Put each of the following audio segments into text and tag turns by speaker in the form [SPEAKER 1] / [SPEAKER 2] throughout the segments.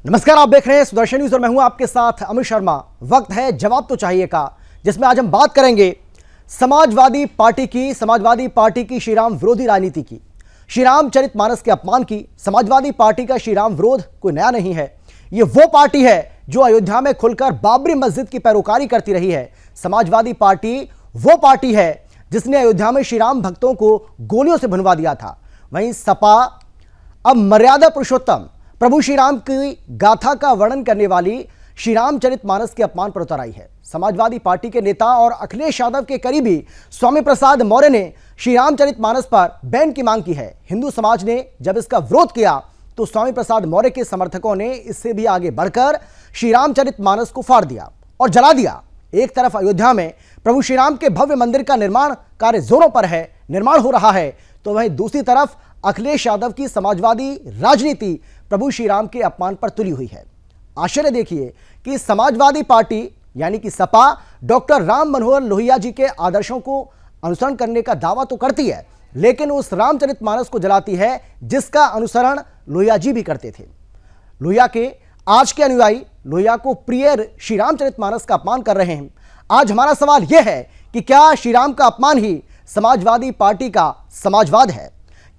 [SPEAKER 1] नमस्कार, आप देख रहे हैं सुदर्शन न्यूज और मैं हूं आपके साथ अमित शर्मा। वक्त है जवाब तो चाहिए का, जिसमें आज हम बात करेंगे समाजवादी पार्टी की श्रीराम विरोधी राजनीति की, श्रीराम चरितमानस के अपमान की। समाजवादी पार्टी का श्रीराम विरोध कोई नया नहीं है। ये वो पार्टी है जो अयोध्या में खुलकर बाबरी मस्जिद की पैरोकारी करती रही है। समाजवादी पार्टी वो पार्टी है जिसने अयोध्या में श्रीराम भक्तों को गोलियों से भुनवा दिया था। वहीं सपा अब मर्यादा पुरुषोत्तम प्रभु श्री राम की गाथा का वर्णन करने वाली श्री रामचरितमानस के अपमान पर उतर आई है। समाजवादी पार्टी के नेता और अखिलेश यादव के करीबी स्वामी प्रसाद मौर्य ने श्री रामचरितमानस पर बैन की मांग की है। हिंदू समाज ने जब इसका विरोध किया तो स्वामी प्रसाद मौर्य के समर्थकों ने इससे भी आगे बढ़कर श्री रामचरितमानस को फाड़ दिया और जला दिया। एक तरफ अयोध्या में प्रभु श्री राम के भव्य मंदिर का निर्माण कार्य जोरों पर है, निर्माण हो रहा है, तो वहीं दूसरी तरफ अखिलेश यादव की समाजवादी राजनीति प्रभु श्री राम के अपमान पर तुली हुई है। आश्चर्य देखिए कि समाजवादी पार्टी यानी कि सपा डॉक्टर राम मनोहर लोहिया जी के आदर्शों को अनुसरण करने का दावा तो करती है, लेकिन उस रामचरितमानस को जलाती है जिसका अनुसरण लोहिया जी भी करते थे। लोहिया के आज के अनुयायी लोहिया को प्रिय श्री रामचरितमानस का अपमान कर रहे हैं। आज हमारा सवाल यह है कि क्या श्री राम का अपमान ही समाजवादी पार्टी का समाजवाद है?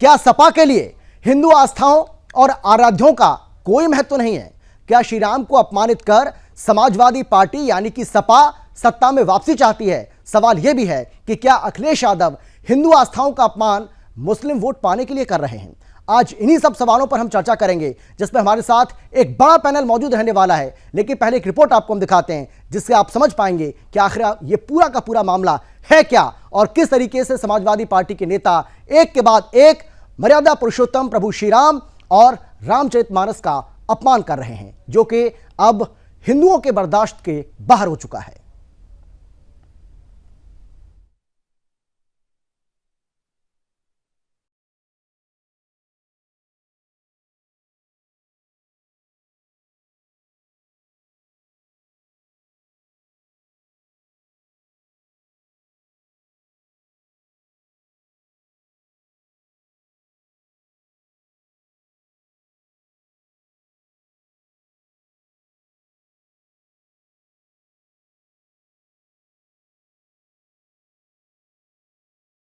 [SPEAKER 1] क्या सपा के लिए हिंदू आस्थाओं और आराध्यों का कोई महत्व नहीं है? क्या श्री राम को अपमानित कर समाजवादी पार्टी यानी कि सपा सत्ता में वापसी चाहती है? सवाल यह भी है कि क्या अखिलेश यादव हिंदू आस्थाओं का अपमान मुस्लिम वोट पाने के लिए कर रहे हैं? आज इन्हीं सब सवालों पर हम चर्चा करेंगे, जिसमें हमारे साथ एक बड़ा पैनल मौजूद रहने वाला है। लेकिन पहले एक रिपोर्ट आपको हम दिखाते हैं जिससे आप समझ पाएंगे कि आखिर ये पूरा का पूरा मामला है क्या और किस तरीके से समाजवादी पार्टी के नेता एक के बाद एक मर्यादा पुरुषोत्तम प्रभु श्री राम और रामचरितमानस का अपमान कर रहे हैं, जो कि अब हिंदुओं के बर्दाश्त के बाहर हो चुका है।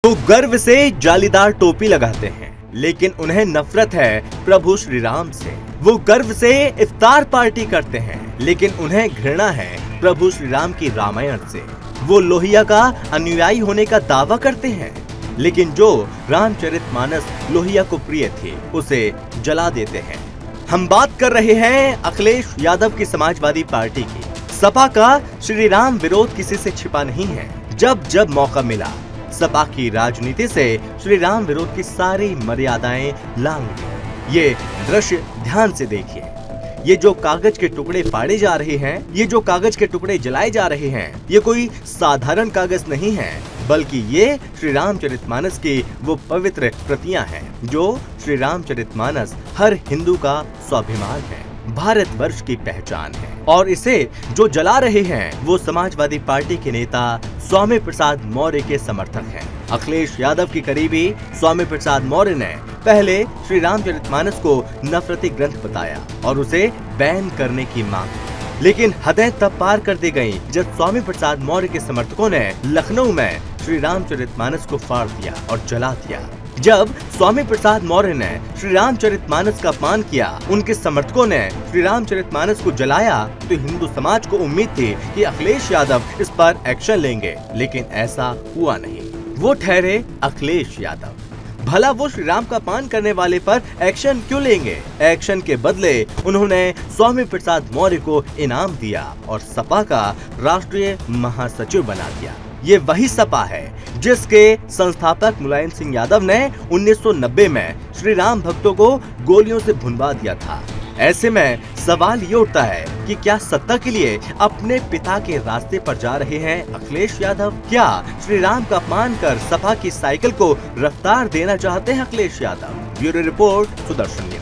[SPEAKER 2] वो गर्व से जालीदार टोपी लगाते हैं, लेकिन उन्हें नफरत है प्रभु श्री राम से। वो गर्व से इफ्तार पार्टी करते हैं, लेकिन उन्हें घृणा है प्रभु श्री राम की रामायण से। वो लोहिया का अनुयायी होने का दावा करते हैं, लेकिन जो रामचरितमानस लोहिया को प्रिय थी उसे जला देते हैं। हम बात कर रहे हैं अखिलेश यादव की समाजवादी पार्टी की। सपा का श्री राम विरोध किसी से छिपा नहीं है। जब जब मौका मिला सपा की राजनीति से श्री राम विरोध की सारी मर्यादाएं लांघ दी। ये दृश्य ध्यान से देखिए। ये जो कागज के टुकड़े फाड़े जा रहे हैं, ये जो कागज के टुकड़े जलाए जा रहे हैं, ये कोई साधारण कागज नहीं है, बल्कि ये श्री रामचरितमानस की वो पवित्र प्रतियां हैं जो श्री रामचरितमानस हर हिंदू का स्वाभिमान है, भारतवर्ष की पहचान है। और इसे जो जला रहे हैं वो समाजवादी पार्टी के नेता स्वामी प्रसाद मौर्य के समर्थक हैं। अखिलेश यादव की करीबी स्वामी प्रसाद मौर्य ने पहले श्री रामचरितमानस को नफरती ग्रंथ बताया और उसे बैन करने की मांग की। लेकिन हदें तब पार कर दी गयी जब स्वामी प्रसाद मौर्य के समर्थकों ने लखनऊ में श्री रामचरितमानस को फाड़ दिया और जला दिया। जब स्वामी प्रसाद मौर्य ने श्री रामचरितमानस का अपमान किया, उनके समर्थकों ने श्री रामचरितमानस को जलाया, तो हिंदू समाज को उम्मीद थी कि अखिलेश यादव इस पर एक्शन लेंगे, लेकिन ऐसा हुआ नहीं। वो ठहरे अखिलेश यादव। भला वो श्री राम का अपमान करने वाले पर एक्शन क्यों लेंगे? एक्शन के बदले उन्होंने स्वामी प्रसाद मौर्य को इनाम दिया और सपा का राष्ट्रीय महासचिव बना दिया। ये वही सपा है जिसके संस्थापक मुलायम सिंह यादव ने 1990 में श्री राम भक्तों को गोलियों से भुनवा दिया था। ऐसे में सवाल ये उठता है कि क्या सत्ता के लिए अपने पिता के रास्ते पर जा रहे हैं अखिलेश यादव? क्या श्री राम का अपमान कर सपा की साइकिल को रफ्तार देना चाहते हैं Akhilesh Yadav? Bureau report, Sudarshan news.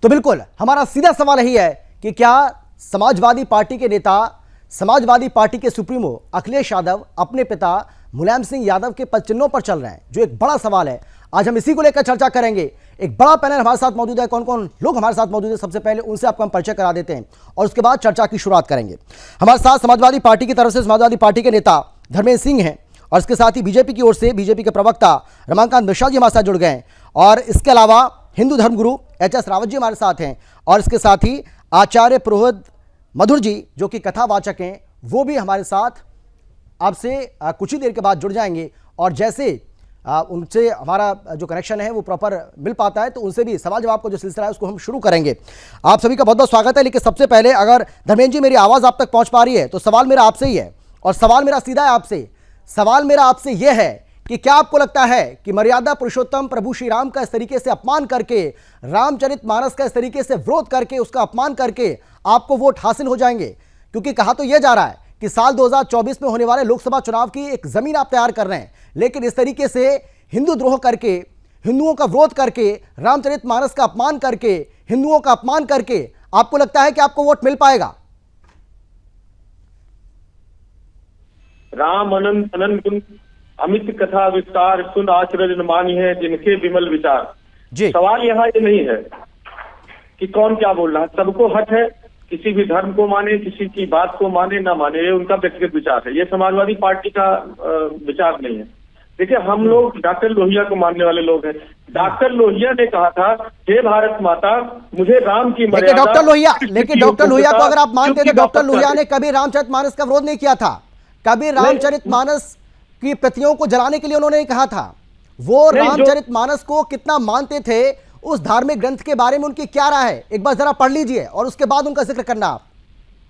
[SPEAKER 1] तो बिल्कुल हमारा सीधा सवाल यही है कि क्या समाजवादी पार्टी के नेता, समाजवादी पार्टी के सुप्रीमो अखिलेश यादव अपने पिता मुलायम सिंह यादव के पद चिन्हों पर चल रहे हैं, जो एक बड़ा सवाल है। आज हम इसी को लेकर चर्चा करेंगे। एक बड़ा पैनल हमारे साथ मौजूद है। कौन कौन लोग हमारे साथ मौजूद है, सबसे पहले उनसे आपको हम परिचय करा देते हैं और उसके बाद चर्चा की शुरुआत करेंगे। हमारे साथ समाजवादी पार्टी की तरफ से समाजवादी पार्टी के नेता धर्मेंद्र सिंह हैं और इसके साथ ही बीजेपी की ओर से बीजेपी के प्रवक्ता रमाकांत मिश्रा जी हमारे साथ जुड़ गए हैं और इसके अलावा हिंदू धर्मगुरु एच.एस. रावत जी हमारे साथ हैं और इसके साथ ही आचार्य पुरोहित मधुर जी जो कि कथावाचक हैं, वो भी हमारे साथ आपसे कुछ ही देर के बाद जुड़ जाएंगे और जैसे उनसे हमारा जो कनेक्शन है वो प्रॉपर मिल पाता है तो उनसे भी सवाल जवाब का जो सिलसिला है उसको हम शुरू करेंगे। आप सभी का बहुत बहुत स्वागत है। लेकिन सबसे पहले अगर धर्मेंद्र जी मेरी आवाज़ आप तक पहुंच पा रही है तो सवाल मेरा आपसे ही है और सवाल मेरा सीधा है आपसे। सवाल मेरा आपसे यह है कि क्या आपको लगता है कि मर्यादा पुरुषोत्तम प्रभु श्री राम का इस तरीके से अपमान करके, रामचरितमानस का इस तरीके से विरोध करके, उसका अपमान करके आपको वोट हासिल हो जाएंगे? क्योंकि कहा तो यह जा रहा है कि साल 2024 में होने वाले लोकसभा चुनाव की एक जमीन आप तैयार कर रहे हैं, लेकिन इस तरीके से हिंदू द्रोह करके, हिंदुओं का विरोध करके, रामचरितमानस का अपमान करके, हिंदुओं का अपमान करके आपको लगता है कि आपको वोट मिल पाएगा?
[SPEAKER 3] राम अनंत अनंत गुण अमित कथा विस्तार सुन आचरण मानी है जिनके विमल विचार।
[SPEAKER 1] जी,
[SPEAKER 3] सवाल यहाँ ये नहीं है कि कौन क्या बोल रहा है, सबको हक है किसी भी धर्म को माने, किसी की बात को माने ना माने, ये उनका व्यक्तिगत विचार है। ये समाजवादी पार्टी का विचार नहीं है। देखिए, हम लोग डॉक्टर लोहिया को मानने वाले लोग हैं। डॉक्टर लोहिया ने कहा था, हे भारत माता मुझे राम की मर्यादा।
[SPEAKER 1] लेकिन डॉक्टर लोहिया को अगर आप मानते तो डॉक्टर लोहिया ने कभी रामचरितमानस का विरोध नहीं किया था, कभी रामचरितमानस की प्रतियों को जलाने के लिए उन्होंने नहीं कहा था। वो रामचरितमानस को कितना मानते थे, उस धार्मिक ग्रंथ के बारे में उनकी क्या राय है, एक बार जरा पढ़ लीजिए और उसके बाद उनका जिक्र करना आप।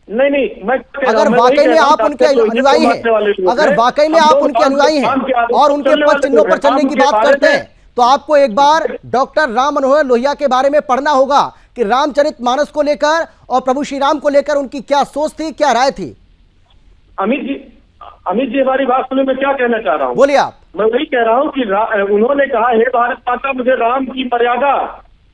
[SPEAKER 3] नहीं, मैं
[SPEAKER 1] अगर वाकई में आप उनके अनुयायी हैं, अगर वाकई में आप उनके अनुयायी हैं और उनके पद चिन्हों पर चलने की बात करते हैं तो आपको एक बार डॉक्टर राम मनोहर लोहिया के बारे में पढ़ना होगा कि रामचरितमानस को लेकर और प्रभु श्री राम को लेकर उनकी क्या सोच थी, क्या राय थी।
[SPEAKER 3] अमित जी हमारी बात सुने, मैं क्या कहना चाह रहा हूँ,
[SPEAKER 1] बोलिए आप।
[SPEAKER 3] मैं वही कह रहा हूँ कि उन्होंने कहा, हे भारत माता मुझे राम की मर्यादा,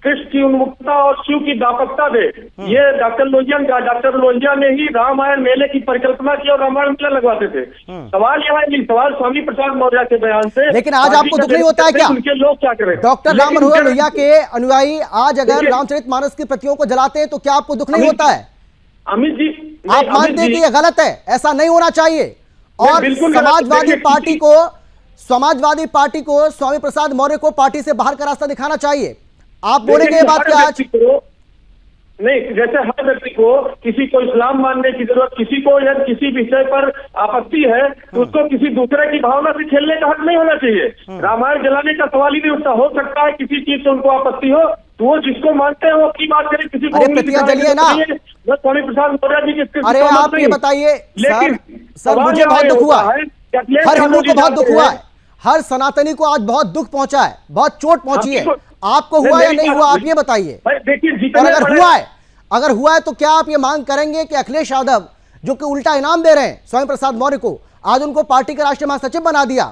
[SPEAKER 3] कृष्ण की उन्मुक्तता और शिव की दापकता दे। ये डॉक्टर लोहिया ने ही रामायण मेले की परिकल्पना की और रामायण मेला लगवाते थे। सवाल यहाँ नहीं, सवाल स्वामी प्रसाद मौर्य के बयान से।
[SPEAKER 1] लेकिन आज आपको दुख नहीं होता है क्या?
[SPEAKER 3] उनके लोग क्या करें?
[SPEAKER 1] डॉक्टर राम मनोहर लोहिया के अनुयायी आज अगर रामचरितमानस की प्रतियों को जलाते हैं तो क्या आपको दुख नहीं होता है?
[SPEAKER 3] अमित जी,
[SPEAKER 1] आप मानते हैं कि यह गलत है, ऐसा नहीं होना चाहिए और समाजवादी पार्टी को स्वामी प्रसाद मौर्य को पार्टी से बाहर का रास्ता दिखाना चाहिए। आप बोलेंगे ये बात क्या आज?
[SPEAKER 3] नहीं, जैसे हर व्यक्ति को, किसी को इस्लाम मानने की जरूरत, किसी को या किसी विषय पर आपत्ति है तो उसको किसी दूसरे की भावना से खेलने का हक नहीं होना चाहिए। रामायण जलाने का सवाल ही नहीं उठता। हो सकता है किसी चीज से उनको आपत्ति हो तो वो जिसको मानते हैं वो अपनी बात करें, किसी को
[SPEAKER 1] प्रतियां जलिए ना।
[SPEAKER 3] स्वामी प्रसाद मौर्य जी की।
[SPEAKER 1] अरे आप ये बताइए सर, मुझे बहुत दुख हुआ है, हर हिंदू को बहुत दुख हुआ है, हर सनातनी को आज बहुत दुख पहुंचा है, बहुत चोट पहुंची है। आपको हुआ या नहीं हुआ, आप ये बताइए। और अगर हुआ है तो क्या आप ये मांग करेंगे कि अखिलेश यादव जो कि उल्टा इनाम दे रहे हैं स्वामी प्रसाद मौर्य को, आज उनको पार्टी के राष्ट्रीय महासचिव बना दिया,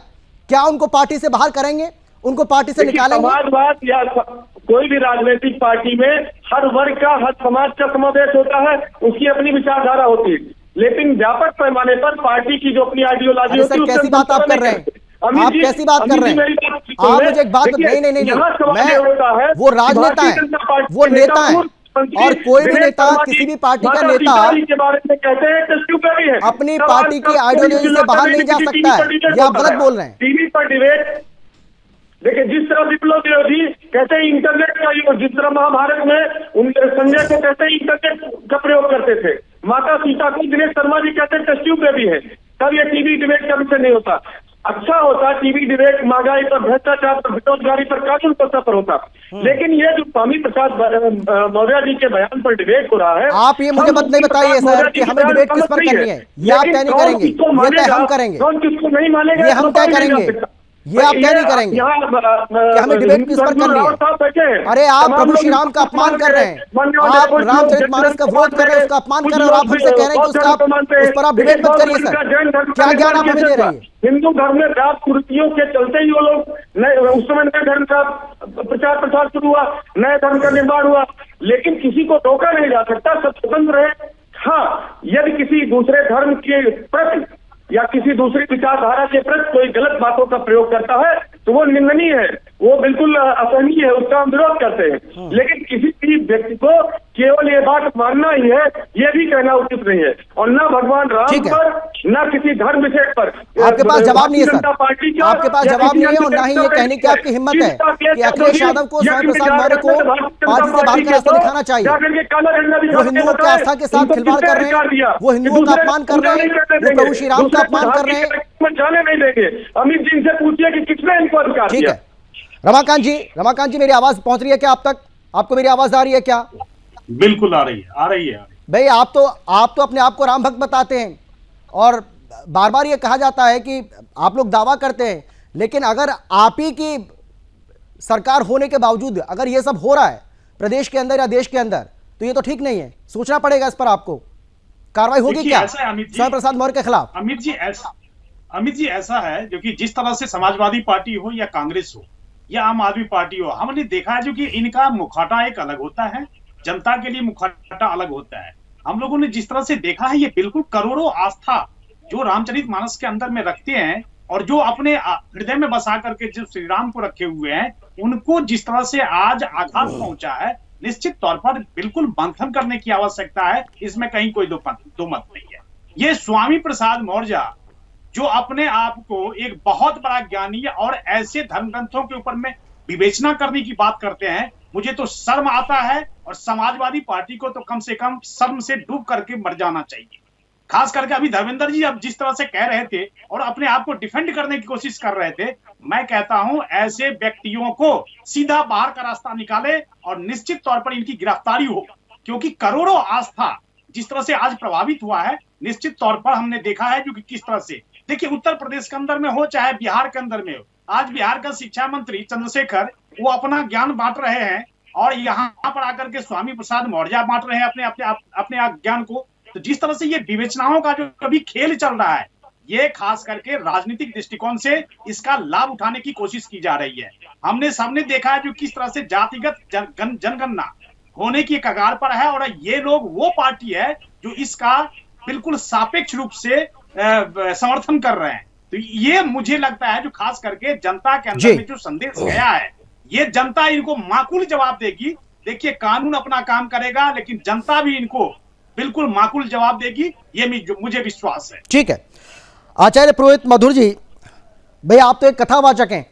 [SPEAKER 1] क्या उनको पार्टी से बाहर करेंगे, उनको पार्टी से निकालेंगे?
[SPEAKER 3] समाजवाद या कोई भी राजनीतिक पार्टी में हर वर्ग का, हर समाज का समावेश होता है, उसकी अपनी विचारधारा होती है, लेकिन व्यापक पैमाने पर पार्टी की जो अपनी आइडियोलॉजी होती है।
[SPEAKER 1] कैसी बात आप कर रहे हैं? आप कैसी बात कर रहे हैं? आप मुझे एक बात नहीं, वो राजनेता है, वो नेता है और कोई भी नेता, किसी भी पार्टी का नेता अपनी पार्टी की आइडियोलॉजी से बाहर नहीं जा सकता है। ये आप गलत बोल रहे हैं।
[SPEAKER 3] टीवी पर डिबेट देखिए, जिस तरह विप्लव देव जी कहते हैं इंटरनेट का यूज, जिस तरह महाभारत में उन संजय को कहते हैं इंटरनेट का प्रयोग करते थे, माता सीता को दिनेश शर्मा जी कहते हैं टेस्ट ट्यूब बेबी है, तब ये टीवी डिबेट का विषय नहीं होता। अच्छा होता टीवी डिबेट महंगाई पर, भ्रष्टाचार पर, बेरोजगारी पर, कानून व्यवस्था पर होता। लेकिन ये जो स्वामी प्रसाद मौर्य जी के बयान पर डिबेट हो रहा है,
[SPEAKER 1] आप ये मुझे मत नहीं बताइए सर कि हमें डिबेट किस पर करनी है। ये आप तय नहीं करेंगे, ये तय हम करेंगे।
[SPEAKER 3] कौन किसको नहीं मानेगा
[SPEAKER 1] ये हम तय करेंगे, ये आप तय नहीं करेंगे कि हमें डिबेट किस पर करनी है। अरे आप प्रभु श्री राम का अपमान कर रहे हैं, आप रामचरितमानस का विरोध कर रहे हैं, उसका अपमान कर रहे हैं और आप हमसे कह रहे हैं कि उस पर आप डिबेट मत करिए। सर क्या ज्ञान आप हमें दे रहे हैं?
[SPEAKER 3] हिंदू धर्म में जात कुर्तियों के चलते ही वो लोग उस समय नए धर्म का प्रचार प्रसार शुरू हुआ, नए धर्म का निर्माण हुआ। लेकिन किसी को टोका नहीं जा सकता, सब स्वतंत्र है। हाँ, यदि किसी दूसरे धर्म के प्रति या किसी दूसरी विचारधारा के प्रति कोई गलत बातों का प्रयोग करता है तो वो निंदनीय है, वो बिल्कुल असहनीय है, उसका हम विरोध करते हैं। लेकिन किसी भी व्यक्ति को केवल ये बात मानना ही है, ये भी कहना उचित नहीं है। और ना भगवान राम पर, ना किसी धर्म विषय पर
[SPEAKER 1] आपके पास जवाब नहीं है
[SPEAKER 3] जनता
[SPEAKER 1] सर,
[SPEAKER 3] पार्टी का
[SPEAKER 1] आपके पास जवाब नहीं है और ना ही ये कहने की आपकी हिम्मत है कि अखिलेश यादव को स्वामी प्रसाद मौर्य को पार्टी से बाहर का रास्ता दिखाना चाहिए। वो हिंदुओं की आस्था के साथ खिलवाड़ कर रहे हैं, वो हिंदुओं का अपमान कर रहे हैं, वो प्रभु श्री राम का अपमान कर रहे हैं।
[SPEAKER 3] जाने नहीं देंगे। अमित जी से पूछिए कि किसने इनको अधिकार
[SPEAKER 1] ठीक
[SPEAKER 3] दिया।
[SPEAKER 1] है, रमाकांत जी मेरी आवाज पहुंच रही है क्या आप तक? आपको मेरी आवाज आ रही है क्या?
[SPEAKER 4] बिल्कुल आ रही है, आ रही है।
[SPEAKER 1] भाई आप तो अपने आप को राम भक्त बताते हैं और बार बार ये कहा जाता है कि आप लोग दावा करते हैं, लेकिन अगर आप ही की सरकार होने के बावजूद अगर ये सब हो रहा है प्रदेश के अंदर या देश के अंदर, तो ये तो ठीक नहीं है। सोचना पड़ेगा इस पर, आपको कार्रवाई होगी क्या स्वामी प्रसाद मौर्य के खिलाफ?
[SPEAKER 4] अमित जी ऐसा है जो कि जिस तरह से समाजवादी पार्टी हो या कांग्रेस हो या आम आदमी पार्टी हो, हमने देखा है जो कि इनका मुखौटा एक अलग होता है, जनता के लिए मुखौटा अलग होता है। हम लोगों ने जिस तरह से देखा है, ये बिल्कुल करोड़ों आस्था जो रामचरितमानस के अंदर में रखते हैं और जो अपने हृदय में बसा करके जो श्री राम को रखे हुए हैं, उनको जिस तरह से आज आघात पहुंचा है, निश्चित तौर पर बिल्कुल मंथन करने की आवश्यकता है। इसमें कहीं कोई दो मत नहीं है। ये स्वामी प्रसाद मौर्य जो अपने आप को एक बहुत बड़ा ज्ञानी और ऐसे धर्म ग्रंथों के ऊपर में विवेचना करने की बात करते हैं, मुझे तो शर्म आता है। और समाजवादी पार्टी को तो कम से कम शर्म से डूब करके मर जाना चाहिए। खास करके अभी धर्मेंद्र जी अब जिस तरह से कह रहे थे और अपने आप को डिफेंड करने की कोशिश कर रहे थे, मैं कहता हूं ऐसे व्यक्तियों को सीधा बाहर का रास्ता निकाले और निश्चित तौर पर इनकी गिरफ्तारी हो, क्योंकि करोड़ों आस्था जिस तरह से आज प्रभावित हुआ है, निश्चित तौर पर हमने देखा है जो कि किस तरह से, देखिए उत्तर प्रदेश के अंदर में हो चाहे बिहार के अंदर में हो, आज बिहार का शिक्षा मंत्री चंद्रशेखर वो अपना ज्ञान बांट रहे हैं और यहाँ पर आकर के स्वामी प्रसाद मौर्य बांट रहे हैं अपने ज्ञान को। तो जिस तरह से ये विवेचनाओं का जो कभी खेल चल रहा है, ये खास करके राजनीतिक दृष्टिकोण से इसका लाभ उठाने की कोशिश की जा रही है। हमने सामने देखा है जो किस तरह से जातिगत जनगणना होने की कगार पर है और ये लोग वो पार्टी है जो इसका बिल्कुल सापेक्ष रूप से समर्थन कर रहे हैं। तो ये मुझे लगता है जो खास करके जनता के अंदर में जो संदेश गया है, ये जनता इनको माकूल जवाब देगी। देखिए कानून अपना काम करेगा, लेकिन जनता भी इनको बिल्कुल माकूल जवाब देगी, ये मुझे विश्वास है।
[SPEAKER 1] ठीक है, आचार्य पुरोहित मधुर जी, भाई आप तो एक कथावाचक हैं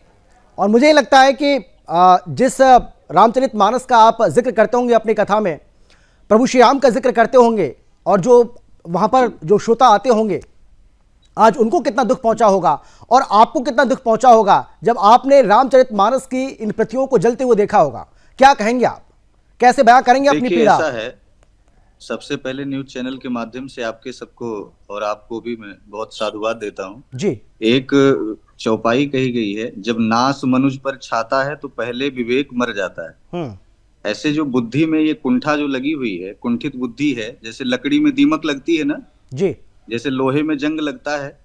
[SPEAKER 1] और मुझे लगता है कि जिस रामचरितमानस का आप जिक्र करते होंगे अपनी कथा में, प्रभु श्री राम का जिक्र करते होंगे और जो वहां पर जो श्रोता आते होंगे, आज उनको कितना दुख पहुंचा होगा और आपको कितना दुख पहुंचा होगा जब आपने रामचरितमानस की इन प्रतियों को जलते हुए देखा होगा। क्या कहेंगे आप, कैसे बयां करेंगे अपनी पीड़ा?
[SPEAKER 5] ऐसा है, सबसे पहले न्यूज चैनल के माध्यम से आपके सबको और आपको भी मैं बहुत साधुवाद देता हूं
[SPEAKER 1] जी।
[SPEAKER 5] एक चौपाई कही गई है, जब नास मनुज पर छाता है तो पहले विवेक मर जाता है। ऐसे जो बुद्धि में ये कुंठा जो लगी हुई है, कुंठित बुद्धि है, जैसे लकड़ी में दीमक लगती है ना
[SPEAKER 1] जी,
[SPEAKER 5] जैसे लोहे में जंग लगता है,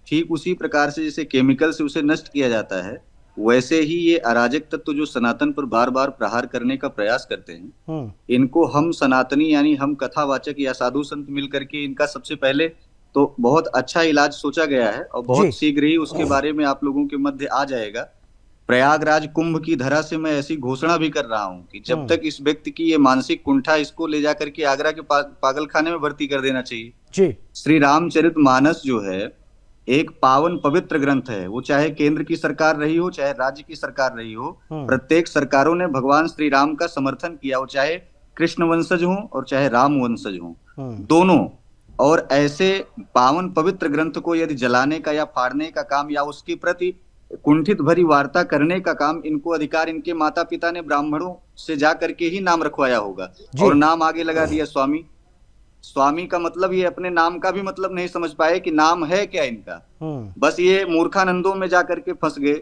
[SPEAKER 5] ठीक उसी प्रकार से जैसे केमिकल से उसे नष्ट किया जाता है, वैसे ही ये अराजक तत्व जो सनातन पर बार बार प्रहार करने का प्रयास करते हैं, इनको हम सनातनी यानी हम कथावाचक या साधु संत मिल करके इनका सबसे पहले तो बहुत अच्छा इलाज सोचा गया है और बहुत शीघ्र ही उसके बारे में आप लोगों के मध्य आ जाएगा। प्रयागराज कुंभ की धरा से मैं ऐसी घोषणा भी कर रहा हूं कि जब तक इस व्यक्ति की ये मानसिक कुंठा, इसको ले जाकर के आगरा के पागल खाने में भर्ती कर देना चाहिए
[SPEAKER 1] जी।
[SPEAKER 5] श्री रामचरितमानस जो है एक पावन पवित्र ग्रंथ है, वो चाहे केंद्र की सरकार रही हो चाहे राज्य की सरकार रही हो, प्रत्येक सरकारों ने भगवान श्री राम का समर्थन किया, वो चाहे कृष्ण वंशज हो और चाहे राम वंशज हो, दोनों। और ऐसे पावन पवित्र ग्रंथ को यदि जलाने का या फाड़ने का काम या उसके प्रति कुंठित भरी वार्ता करने का काम, इनको अधिकार इनके माता पिता ने ब्राह्मणों से जा करके ही नाम रखवाया होगा और नाम आगे लगा दिया स्वामी। स्वामी का मतलब ये अपने नाम का भी मतलब नहीं समझ पाए कि नाम है क्या इनका, बस ये मूर्खानंदों में जा करके फंस गए।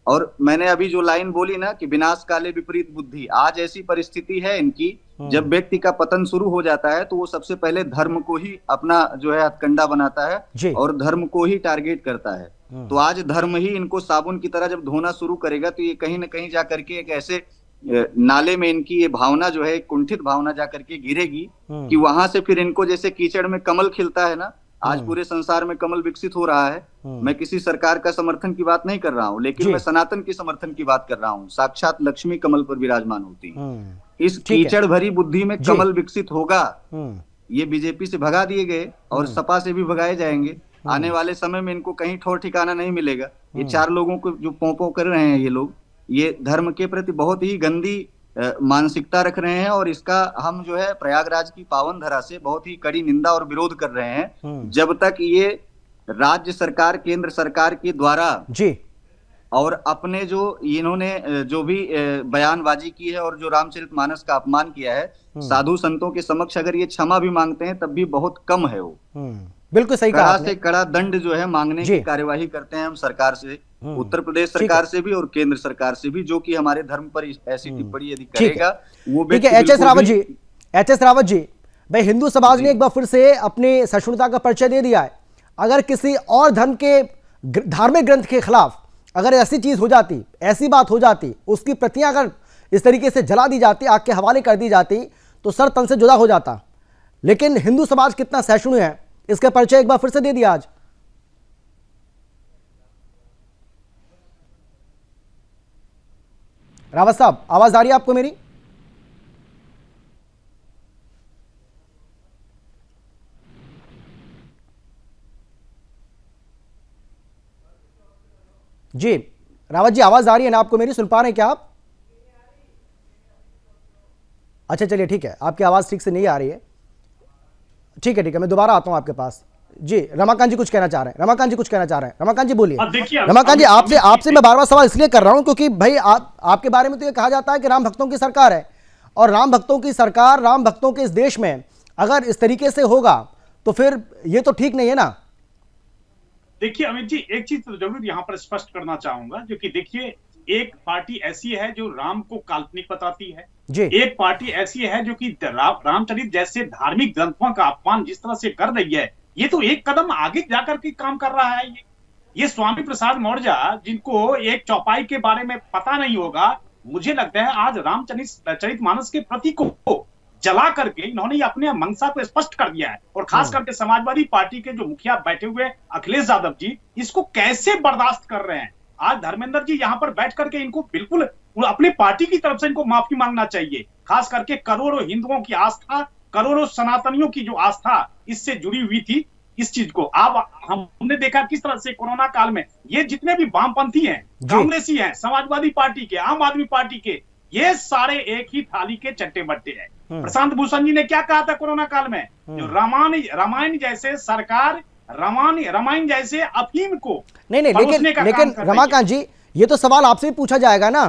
[SPEAKER 5] और मैंने अभी जो लाइन बोली ना कि विनाश काले विपरीत बुद्धि, आज ऐसी परिस्थिति है इनकी, जब व्यक्ति का पतन शुरू हो जाता है तो वो सबसे पहले धर्म को ही अपना जो है हथकंडा बनाता है और धर्म को ही टारगेट करता है। तो आज धर्म ही इनको साबुन की तरह जब धोना शुरू करेगा तो ये कहीं ना कहीं जा करके एक ऐसे नाले में इनकी ये भावना जो है, कुंठित भावना जाकर के गिरेगी कि वहां से फिर इनको जैसे कीचड़ में कमल खिलता है ना, आज पूरे संसार में कमल विकसित हो रहा है। मैं किसी सरकार का समर्थन की बात नहीं कर रहा हूँ, लेकिन मैं सनातन की समर्थन की बात कर रहा हूँ। साक्षात लक्ष्मी कमल पर विराजमान होती है। इस कीचड़ भरी बुद्धि में कमल विकसित होगा। ये बीजेपी से भगा दिए गए और सपा से भी भगाए जाएंगे। आने वाले समय में इनको कहीं ठौर ठिकाना नहीं मिलेगा। ये चार लोगों को जो पोंपो कर रहे हैं, ये लोग ये धर्म के प्रति बहुत ही गंदी मानसिकता रख रहे हैं और इसका हम जो है प्रयागराज की पावन धरा से बहुत ही कड़ी निंदा और विरोध कर रहे हैं। जब तक ये राज्य सरकार, केंद्र सरकार के द्वारा
[SPEAKER 1] जी
[SPEAKER 5] और अपने जो इन्होंने जो भी बयानबाजी की है और जो रामचरितमानस का अपमान किया है, साधु संतों के समक्ष अगर ये क्षमा भी मांगते हैं तब भी बहुत कम है। वो
[SPEAKER 1] बिल्कुल सही कहा
[SPEAKER 5] कड़ा
[SPEAKER 1] आपने।
[SPEAKER 5] से कड़ा दंड जो है मांगने की कार्यवाही करते हैं हम सरकार से, उत्तर प्रदेश सरकार से भी और केंद्र सरकार से भी, जो कि हमारे धर्म पर ऐसी टिप्पणी यदि करेगा वो
[SPEAKER 1] ठीक है। एच.एस. रावत जी, भाई हिंदू समाज ने एक बार फिर से अपनी सहिष्णुता का परिचय दे दिया है। अगर किसी और धर्म के धार्मिक ग्रंथ के खिलाफ अगर ऐसी चीज हो जाती, ऐसी बात हो जाती, उसकी प्रतियां अगर इस तरीके से जला दी जाती, आग के हवाले कर दी जाती, तो सर तन से जुदा हो जाता। लेकिन हिंदू समाज कितना सहिष्णु है, इसका परिचय एक बार फिर से दे दिया आज। रावत साहब, आवाज आ रही है आपको मेरी? जी रावत जी, आवाज आ रही है ना आपको मेरी? सुन पा रहे हैं क्या आप? अच्छा चलिए ठीक है, आपकी आवाज ठीक से नहीं आ रही है। ठीक है मैं दोबारा आता हूं आपके पास। जी रमाकांत जी कुछ कहना चाह रहे हैं। रमाकांत जी कुछ कहना चाह रहे हैं। रमाकांत जी बोलिए। रमाकांत जी, आपसे मैं बार बार सवाल इसलिए कर रहा हूं क्योंकि भाई आपके बारे में तो ये कहा जाता है कि राम भक्तों की सरकार है, और राम भक्तों की सरकार, राम भक्तों के इस देश में अगर इस तरीके से होगा तो फिर ये तो ठीक नहीं है ना।
[SPEAKER 4] देखिए अमित जी, एक चीज तो जरूर यहाँ पर स्पष्ट करना चाहूंगा, जो कि देखिए एक पार्टी ऐसी है जो राम को काल्पनिक बताती है, एक पार्टी ऐसी है जो कि रामचरित जैसे धार्मिक ग्रंथों का अपमान जिस तरह से कर रही है, ये तो एक कदम आगे जाकर के काम कर रहा है। ये स्वामी प्रसाद मौर्य, जिनको एक चौपाई के बारे में पता नहीं होगा, मुझे लगता है आज रामचरितमानस के प्रतीक को जला करके इन्होंने अपने मंशा को स्पष्ट कर दिया है। और खास करके समाजवादी पार्टी के जो मुखिया बैठे हुए अखिलेश यादव जी, इसको कैसे बर्दाश्त कर रहे हैं। आज धर्मेंद्र जी यहाँ पर बैठ करके इनको बिल्कुल अपनी पार्टी की तरफ से इनको माफी मांगना चाहिए। खास करके करोड़ों हिंदुओं की आस्था, करोड़ों सनातनियों की जो आस्था इससे जुड़ी हुई थी, इस चीज को अब हमने देखा किस तरह से कोरोना काल में ये जितने भी वामपंथी हैं, कांग्रेसी हैं, समाजवादी पार्टी के, आम आदमी पार्टी के, ये सारे एक ही थाली के चट्टे बट्टे हैं। प्रशांत भूषण जी ने क्या कहा था कोरोना काल में, जो रामायण जैसे सरकार रामायण जैसे अफीम को
[SPEAKER 1] नहीं लेकिन रमाकांत जी, ये तो सवाल आपसे भी पूछा जाएगा ना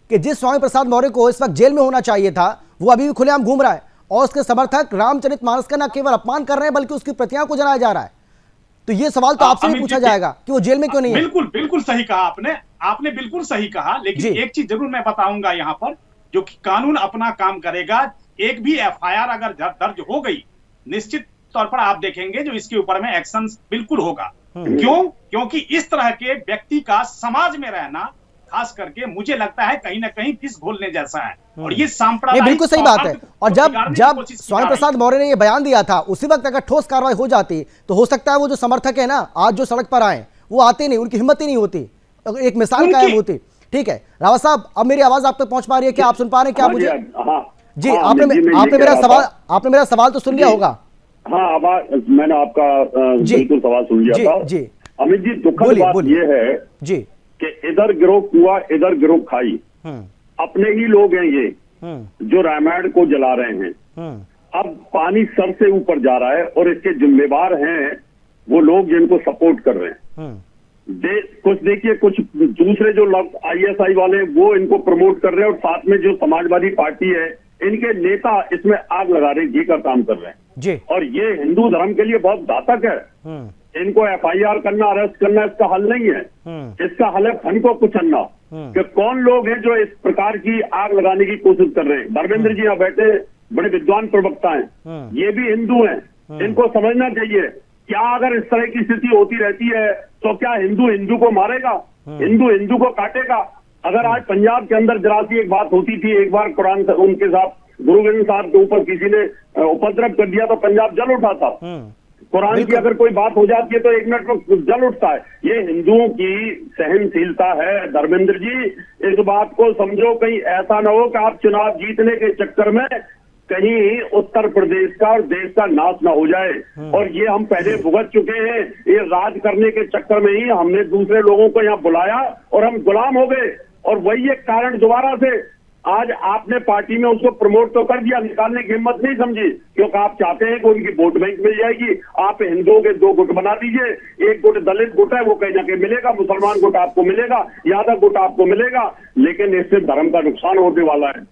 [SPEAKER 1] कि जिस स्वामी प्रसाद मौर्य को इस वक्त जेल में होना चाहिए था, वो अभी भी खुलेआम घूम रहा है और उसके समर्थक रामचरितमानस का न केवल अपमान कर रहे हैं बल्कि उसकी प्रतियां को जलाया जा रहा है। तो ये सवाल तो आपसे भी पूछा जाएगा कि वो जेल में क्यों नहीं है।
[SPEAKER 4] बिल्कुल सही कहा आपने बिल्कुल सही कहा। लेकिन एक चीज जरूर मैं बताऊंगा यहाँ पर, जो कि कानून अपना काम करेगा। एक भी एफआईआर अगर दर्ज हो गई, निश्चित तौर पर आप देखेंगे जो इसके ऊपर में एक्शन बिल्कुल होगा। क्योंकि इस तरह के व्यक्ति का समाज में रहना, खास करके मुझे लगता है कहीं ना कहीं फिस घोलने जैसा है। और ये सांप्रदायिक,
[SPEAKER 1] बिल्कुल सही बात है। और जब स्वामी प्रसाद मौर्य ने ये बयान दिया था, उसी वक्त अगर ठोस कार्रवाई हो जाती तो हो सकता है वो जो समर्थक है ना, आज जो सड़क पर आए, वो आते नहीं, उनकी हिम्मत ही नहीं होती, एक मिसाल कायम होती। ठीक है रावत साहब, अब मेरी आवाज आप तक पहुंच पा रही है क्या? आप सुन पा रहे हैं क्या मुझे? जी आपने मेरा सवाल तो सुन लिया होगा।
[SPEAKER 6] हाँ, आवाज मैंने आपका बिल्कुल सवाल सुन लिया था।
[SPEAKER 1] जी
[SPEAKER 6] अमित जी, दुखद बात ये है
[SPEAKER 1] जी
[SPEAKER 6] कि इधर गिरोह कुआ इधर गिरोह खाई, अपने ही लोग हैं ये जो रामायण को जला रहे हैं। अब पानी सर से ऊपर जा रहा है और इसके जिम्मेवार हैं वो लोग जिनको सपोर्ट कर रहे हैं। कुछ दूसरे जो आईएसआई वाले वो इनको प्रमोट कर रहे हैं और साथ में जो समाजवादी पार्टी है, इनके नेता इसमें आग लगा रहे हैं, घी का काम कर रहे हैं
[SPEAKER 1] जी।
[SPEAKER 6] और ये हिंदू धर्म के लिए बहुत घातक है। इनको एफआईआर करना, अरेस्ट करना इसका हल नहीं है। इसका हल है फन को कुचलना, कि कौन लोग हैं जो इस प्रकार की आग लगाने की कोशिश कर रहे हैं। धर्मेंद्र जी यहाँ बैठे बड़े विद्वान प्रवक्ता हैं, ये भी हिंदू हैं, इनको समझना चाहिए। क्या अगर इस तरह की स्थिति होती रहती है तो क्या हिंदू हिंदू को मारेगा, हिंदू हिंदू को काटेगा? अगर आज पंजाब के अंदर जरा सी एक बात होती थी, एक बार कुरान उनके साथ गुरु गोविंद साहब के ऊपर किसी ने उपद्रव कर दिया तो पंजाब जल उठा था। कुरान की अगर कोई बात हो जाती है तो 1 मिनट में जल उठता है। ये हिंदुओं की सहनशीलता है धर्मेंद्र जी, इस बात को समझो। कहीं ऐसा ना हो कि आप चुनाव जीतने के चक्कर में कहीं उत्तर प्रदेश का और देश का नाश ना हो जाए। और ये हम पहले भुगत चुके हैं। ये राज करने के चक्कर में ही हमने दूसरे लोगों को यहाँ बुलाया और हम गुलाम हो गए। और वही एक कारण दोबारा से आज आपने पार्टी में उसको प्रमोट तो कर दिया, निकालने की हिम्मत नहीं समझी, क्योंकि आप चाहते हैं कि उनकी वोट बैंक मिल जाएगी। आप हिंदुओं के 2 गुट बना दीजिए, एक गुट दलित गुट है वो कहीं ना कहीं मिलेगा, मुसलमान गुट आपको मिलेगा, यादव गुट आपको मिलेगा। लेकिन इससे धर्म का नुकसान होने वाला है,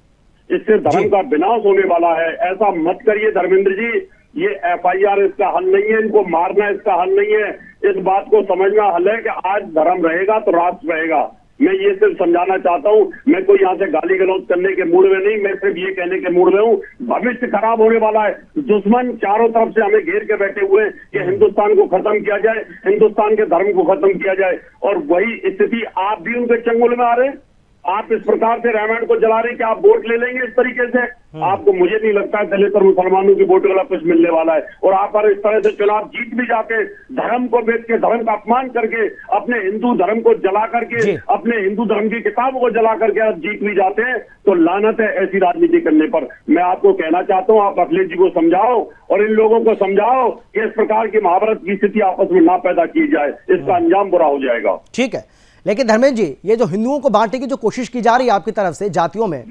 [SPEAKER 6] इससे धर्म का विनाश होने वाला है। ऐसा मत करिए धर्मेंद्र जी। ये FIR इसका हल नहीं है, इनको मारना इसका हल नहीं है। इस बात को समझना हल है कि आज धर्म रहेगा तो राष्ट्र रहेगा। मैं ये सिर्फ समझाना चाहता हूँ, मैं कोई यहाँ से गाली गलौज करने के मूड में नहीं, मैं सिर्फ ये कहने के मूड में हूँ भविष्य खराब होने वाला है। दुश्मन चारों तरफ से हमें घेर के बैठे हुए हैं कि हिंदुस्तान को खत्म किया जाए, हिंदुस्तान के धर्म को खत्म किया जाए। और वही स्थिति आप भी उनके चंगुल में आ रहे हैं। आप इस प्रकार से रामायण को जला रहे हैं कि आप वोट ले लेंगे इस तरीके से। आपको, मुझे नहीं लगता है दलित और मुसलमानों की वोट वाला कुछ मिलने वाला है। और आप अगर इस तरह से चुनाव जीत भी जाके धर्म को बेच के, धर्म का अपमान करके, अपने हिंदू धर्म को जला करके, अपने हिंदू धर्म की किताबों को जला करके आप जीत भी जाते हैं तो लानत है ऐसी राजनीति करने पर। मैं आपको कहना चाहता हूँ, आप अखिलेश जी को समझाओ और इन लोगों को समझाओ कि इस प्रकार की महाभारत की स्थिति आपस में ना पैदा की जाए, इसका अंजाम बुरा हो जाएगा।
[SPEAKER 1] ठीक है, लेकिन धर्मेंद्र जी ये जो हिंदुओं को बांटने की जो कोशिश की जा रही है आपकी तरफ से जातियों में,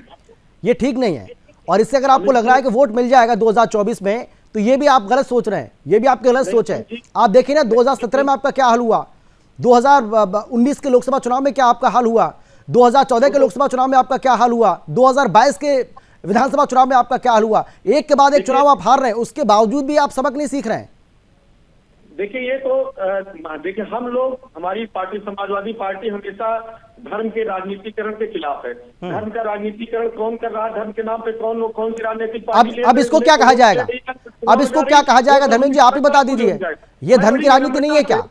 [SPEAKER 1] ये ठीक नहीं है। और इससे अगर आपको लग रहा है कि वोट मिल जाएगा 2024 में, तो ये भी आप गलत सोच रहे हैं, ये भी आपकी गलत सोच है। आप देखिए ना 2017 में आपका क्या हाल हुआ, 2019 के लोकसभा चुनाव में क्या आपका हाल हुआ, 2014 के लोकसभा चुनाव में आपका क्या हाल हुआ, 2022 के विधानसभा चुनाव में आपका क्या हाल हुआ। एक के बाद एक चुनाव आप हार रहे हैं, उसके बावजूद भी आप सबक नहीं सीख रहे हैं।
[SPEAKER 3] देखिए ये तो देखिए हम लोग, हमारी पार्टी समाजवादी पार्टी हमेशा धर्म के राजनीतिकरण के खिलाफ है। धर्म का राजनीतिकरण कौन कर रहा है, धर्म के नाम पे कौन सी राजनीतिक पार्टी।
[SPEAKER 1] अब इसको क्या कहा जाएगा, अब इसको क्या कहा जाएगा धर्मेंद्र जी, आप ही बता दीजिए। ये धर्म की राजनीति नहीं है क्या?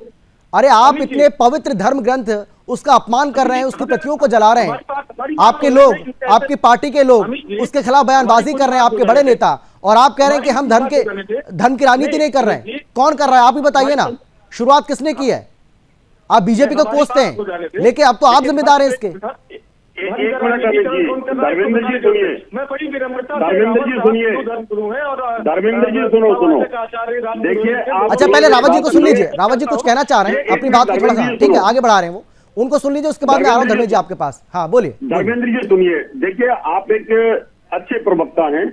[SPEAKER 1] अरे आप इतने पवित्र धर्म ग्रंथ उसका अपमान कर रहे हैं, उसकी प्रतियों को जला रहे हैं। आपके लोग, आपकी पार्टी के लोग उसके खिलाफ बयानबाजी कर रहे हैं, आपके बड़े नेता, और आप कह रहे हैं कि हम धर्म की राजनीति नहीं कर रहे हैं। कौन कर रहा है आप ही बताइए ना, शुरुआत किसने की है? आप बीजेपी को कोसते हैं, लेकिन अब तो आप जिम्मेदार हैं इसके।
[SPEAKER 6] एक मिनट धर्मेंद्र जी सुनिए,
[SPEAKER 3] मैं बड़ी विनम्रता
[SPEAKER 6] धर्मेंद्र जी सुनिए, धर्मेंद्र जी सुनो देखिए।
[SPEAKER 1] अच्छा पहले रावत जी को सुन लीजिए, रावत जी कुछ कहना चाह रहे हैं अपनी बात को थोड़ा सा, ठीक है आगे बढ़ा रहे हैं वो, उनको सुन लीजिए, उसके बाद में आ रहा हूं धर्मेंद्र जी आपके पास। हाँ बोलिए।
[SPEAKER 6] धर्मेंद्र जी सुनिए, देखिए आप एक अच्छे प्रवक्ता हैं,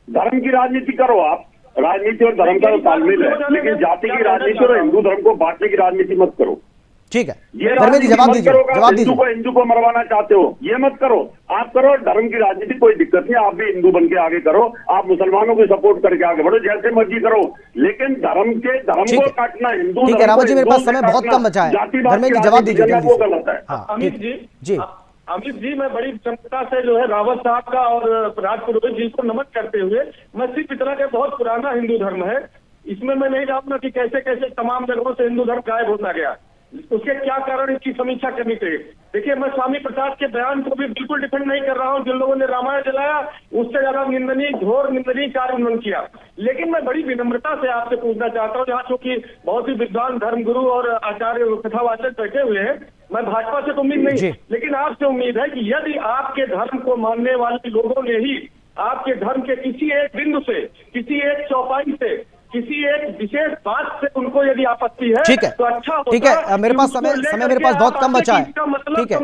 [SPEAKER 6] धर्म की राजनीति करो आप, राजनीति और धर्म का तालमेल है, लेकिन जाति की राजनीति और हिंदू धर्म को बांटने की राजनीति मत करो।
[SPEAKER 1] ठीक है,
[SPEAKER 6] ये
[SPEAKER 1] धर्मेंद्र जी जवाब दीजिए, जवाब दीजिए।
[SPEAKER 6] हिंदू को मरवाना चाहते हो, ये मत करो। आप करो धर्म की राजनीति, कोई दिक्कत नहीं, आप भी हिंदू बन के आगे करो, आप मुसलमानों को सपोर्ट करके आगे बढ़ो, जैसे मर्जी करो, लेकिन धर्म को काटना, हिंदू
[SPEAKER 1] ठीक है रावत जी, मेरे पास समय बहुत कम बचा है, धर्मेंद्र जी जवाब दीजिए
[SPEAKER 6] वो गलत है।
[SPEAKER 3] अमित जी मैं बड़ी क्षमता से जो है रावत साहब का और राज पुरोहित जी को नमन करते हुए, मैं सिर्फ इतना के बहुत पुराना हिंदू धर्म है, इसमें मैं नहीं जानूंगा कि कैसे कैसे तमाम जगहों से हिंदू धर्म गायब होता गया, उसके क्या कारण, इसकी समीक्षा करनी चाहिए। देखिए मैं स्वामी प्रसाद के बयान को भी बिल्कुल डिफेंड नहीं कर रहा हूँ, जिन लोगों ने रामायण जलाया उससे ज्यादा निंदनीय, घोर निंदनीय कार्य उन्होंने किया। लेकिन मैं बड़ी विनम्रता से आपसे पूछना चाहता हूँ, जहाँ चूंकि बहुत ही विद्वान धर्मगुरु और आचार्य कथावाचक बैठे हुए हैं, मैं भाजपा से तो उम्मीद नहीं, लेकिन आपसे उम्मीद है कि यदि आपके धर्म को मानने वाले लोगों ने ही आपके धर्म के किसी एक बिंदु से, किसी एक चौपाई से, किसी एक विशेष बात से उनको यदि आपत्ति है,
[SPEAKER 1] ठीक है,
[SPEAKER 3] तो अच्छा होता।
[SPEAKER 1] ठीक है, मेरे पास समय मेरे पास बहुत कम बचा है, ठीक है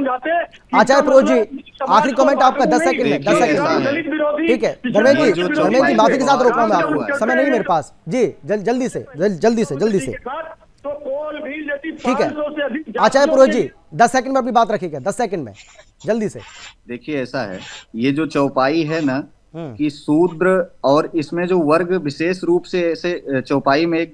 [SPEAKER 1] आचार्य पुरोहित जी आखिरी कमेंट आपका 10 सेकंड में, 10 सेकंड, ठीक है धर्मेंद्र जी माफी के साथ रोक रहा हूं मैं आपको, समय नहीं मेरे पास जी, जल्दी से
[SPEAKER 3] तो कोल भी यदि
[SPEAKER 1] ठीक है आचार्य पुरोहित जी 10 सेकंड में अपनी बात रखिएगा, 10 सेकंड में जल्दी से।
[SPEAKER 5] देखिए ऐसा है, ये जो चौपाई है ना कि शूद्र, और इसमें जो वर्ग विशेष रूप से ऐसे चौपाई में एक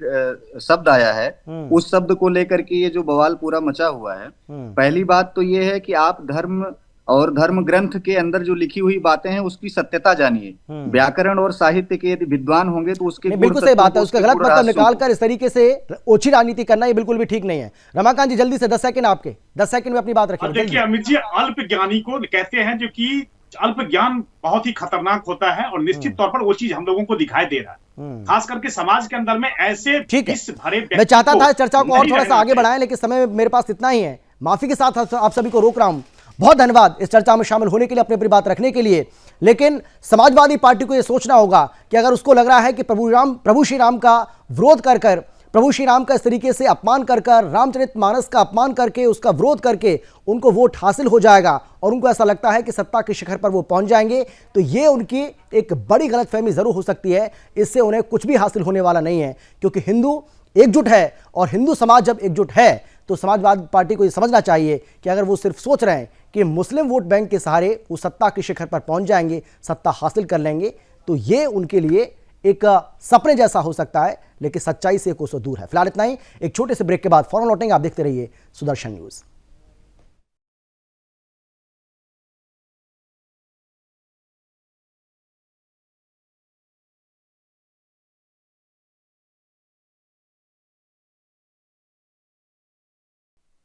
[SPEAKER 5] शब्द आया है, उस शब्द को लेकर के ये जो बवाल पूरा मचा हुआ है। पहली बात तो ये है कि आप धर्म और धर्म ग्रंथ के अंदर जो लिखी हुई बातें हैं उसकी सत्यता जानिए। व्याकरण और साहित्य के यदि विद्वान होंगे तो उसके
[SPEAKER 1] बिल्कुल सही बात है, उसका गलत मतलब निकाल कर इस तरीके से ओछी राजनीति करना ये बिल्कुल भी ठीक नहीं है। रमाकांत जी जल्दी से 10 सेकंड आपके, 10 सेकंड में अपनी बात रखिए।
[SPEAKER 4] देखिए अमित जी, अल्प ज्ञानी को कहते हैं, जो कि अल्प ज्ञान बहुत ही खतरनाक होता है और निश्चित तौर पर वो चीज हम लोगों को दिखाई दे रहा है, खास करके समाज के अंदर में ऐसे
[SPEAKER 1] ठीक है।
[SPEAKER 4] भरे
[SPEAKER 1] मैं चाहता था चर्चा को और थोड़ा सा आगे बढ़ाएं, लेकिन समय मेरे पास इतना ही है। माफी के साथ आप सभी को रोक रहा हूं। बहुत धन्यवाद इस चर्चा में शामिल होने के लिए, अपनी बात रखने के लिए। लेकिन समाजवादी पार्टी को यह सोचना होगा कि अगर उसको लग रहा है कि प्रभु श्री राम का विरोध कर कर, प्रभु श्री राम का इस तरीके से अपमान कर कर, रामचरितमानस का अपमान करके, उसका विरोध करके उनको वोट हासिल हो जाएगा और उनको ऐसा लगता है कि सत्ता के शिखर पर वो पहुंच जाएंगे, तो ये उनकी एक बड़ी गलतफहमी जरूर हो सकती है। इससे उन्हें कुछ भी हासिल होने वाला नहीं है, क्योंकि हिंदू एकजुट है और हिंदू समाज जब एकजुट है तो समाजवादी पार्टी को ये समझना चाहिए कि अगर वो सिर्फ सोच रहे हैं कि मुस्लिम वोट बैंक के सहारे वो सत्ता के शिखर पर पहुंच जाएंगे, सत्ता हासिल कर लेंगे, तो ये उनके लिए एक सपने जैसा हो सकता है, लेकिन सच्चाई से कोसों दूर है। फिलहाल इतना ही, एक छोटे से ब्रेक के बाद फौरन लौटेंगे। आप देखते रहिए सुदर्शन न्यूज़।